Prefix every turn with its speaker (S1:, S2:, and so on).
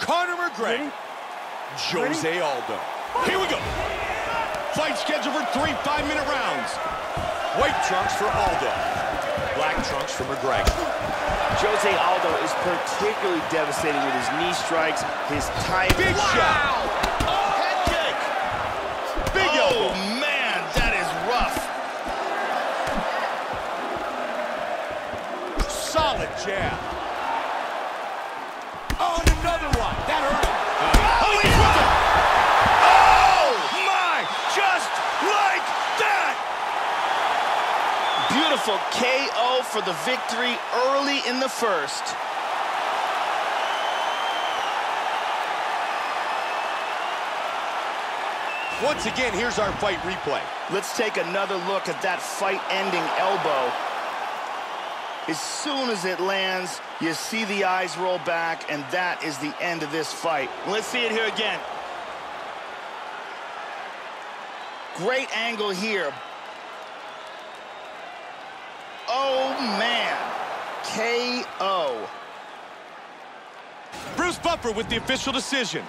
S1: Conor McGregor, Jose Aldo. Here we go. Fight scheduled for 3 5-minute rounds. White trunks for Aldo. Black trunks for McGregor.
S2: Jose Aldo is particularly devastating with his knee strikes, his timing.
S1: Big shot.
S2: Oh, head kick.
S1: Big elbow.
S2: Man, that is rough.
S1: Solid jab. Oh, and another one. That hurt him. Oh, he's with him.
S2: Oh, my. Just like that. Beautiful KO for the victory early in the first.
S1: Once again, here's our fight replay.
S2: Let's take another look at that fight-ending elbow. As soon as it lands, you see the eyes roll back, and that is the end of this fight. Let's see it here again. Great angle here. Oh, man. KO.
S1: Bruce Buffer with the official decision.